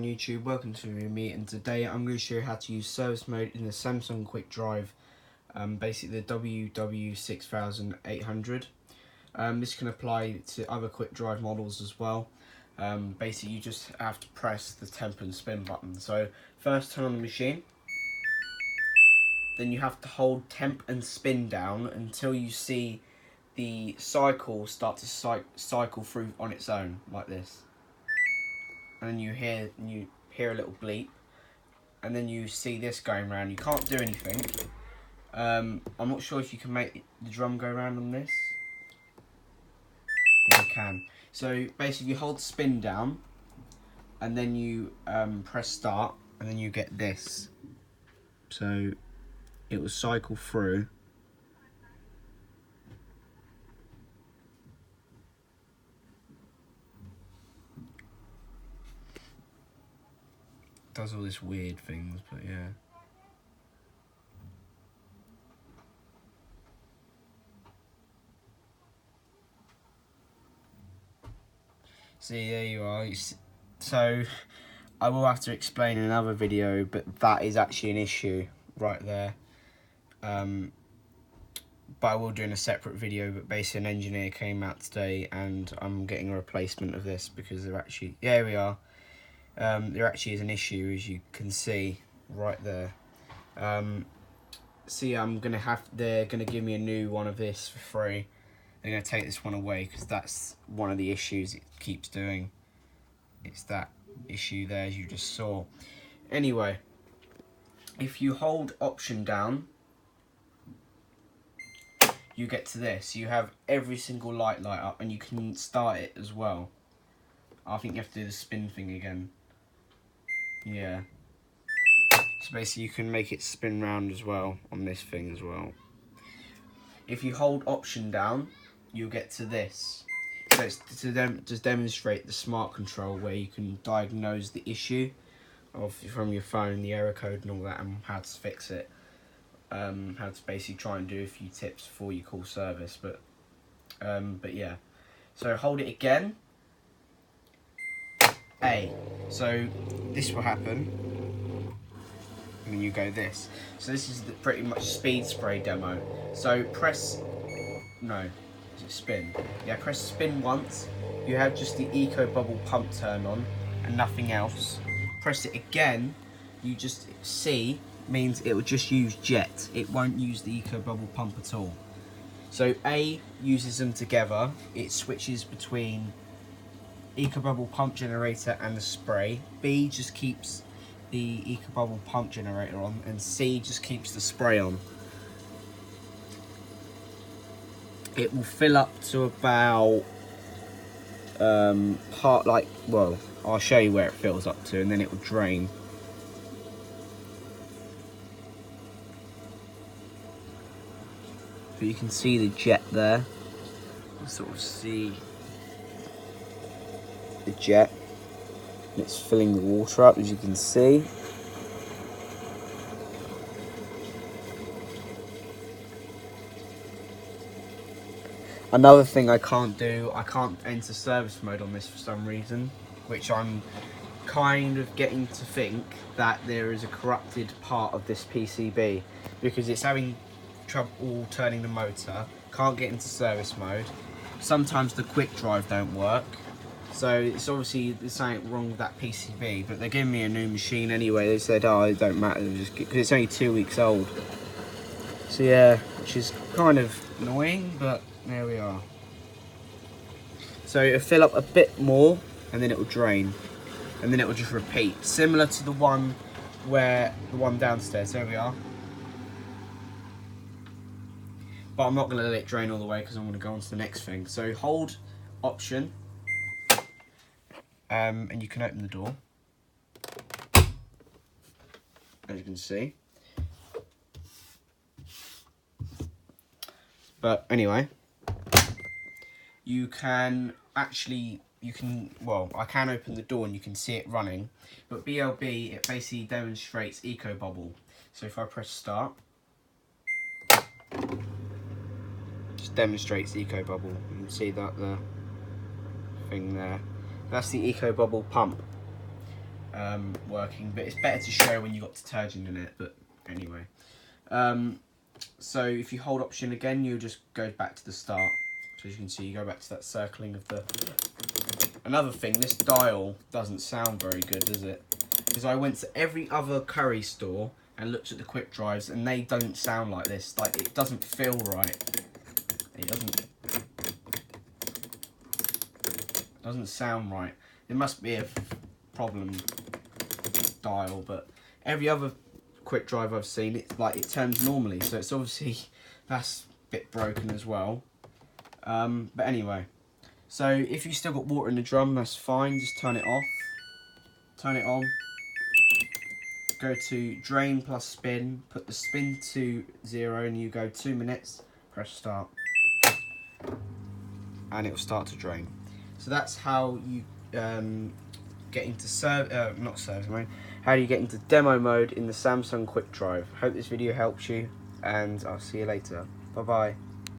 everyone on YouTube, welcome to me, and today I'm going to show you how to use service mode in the Samsung Quick Drive, basically the WW6800. This can apply to other Quick Drive models as well. Basically you just have to press the temp and spin button. So first turn on the machine, then you have to hold temp and spin down until you see the cycle start to cycle through on its own, like this. And then you hear a little bleep, and then you see this going around. You can't do anything. I'm not sure if you can make the drum go around on this. I think I can. So basically you hold spin down, and then you press start, and then you get this. So it will cycle through. Does all this weird things, but yeah. See, there you are. So I will have to explain in another video, but that is actually an issue right there. But I will do in a separate video. But basically, an engineer came out today, and I'm getting a replacement of this because they're actually, there we are. There actually is an issue, as you can see right there. See, they're gonna give me a new one of this for free. They're gonna take this one away because that's one of the issues it keeps doing. It's that issue there, as you just saw. Anyway, if you hold option down, you get to this. You have every single light up, and you can start it as well. I think you have to do the spin thing again. Yeah. So basically you can make it spin round as well on this thing as well. If you hold option down, you'll get to this. So it's to just demonstrate the smart control where you can diagnose the issue from your phone, the error code and all that, and how to fix it. How to basically try and do a few tips before you call service, but yeah. So hold it again. A. So this will happen, and then you go this. So this is the pretty much speed spray demo. So press, no, is it spin? Yeah, press spin once. You have just the eco bubble pump turned on and nothing else. Press it again. You just C means it will just use jet. It won't use the eco bubble pump at all. So A uses them together. It switches between eco bubble pump generator and the spray. B just keeps the eco bubble pump generator on, and C just keeps the spray on. It will fill up to about well, I'll show you where it fills up to, and then it will drain. So you can see the jet there. You sort of see the jet, and it's filling the water up, as you can see. Another thing I can't do, I can't enter service mode on this for some reason, which I'm kind of getting to think that there is a corrupted part of this PCB, because it's having trouble turning the motor, can't get into service mode. Sometimes the quick drive don't work. So it's obviously there's something wrong with that PCB, but they're giving me a new machine anyway. They said, oh, it don't matter, because it's only 2 weeks old. So yeah, which is kind of annoying, but there we are. So it'll fill up a bit more, and then it will drain, and then it will just repeat, similar to the one downstairs. There we are. But I'm not going to let it drain all the way because I'm going to go on to the next thing. So hold option. And you can open the door, as you can see. But anyway, well, I can open the door and you can see it running. But BLB, it basically demonstrates eco bubble. So if I press start, just demonstrates eco bubble. You can see that the thing there. That's the eco bubble pump. working, but it's better to show when you've got detergent in it. But anyway, so if you hold Option again, you'll just go back to the start. So as you can see, you go back to that circling of the... Another thing, this dial doesn't sound very good, does it? Because I went to every other curry store and looked at the quick drives, and they don't sound like this. Like, it doesn't feel right. It doesn't sound right. It must be a problem dial, but every other quick drive I've seen, it turns normally, so it's obviously that's a bit broken as well. But anyway, so if you still got water in the drum, that's fine. Just turn it off, turn it on, go to drain plus spin, put the spin to 0, and you go 2 minutes, press start, and it will start to drain. So that's how you get into not service mode, how do you get into demo mode in the Samsung Quick Drive. Hope this video helps you, and I'll see you later. Bye bye.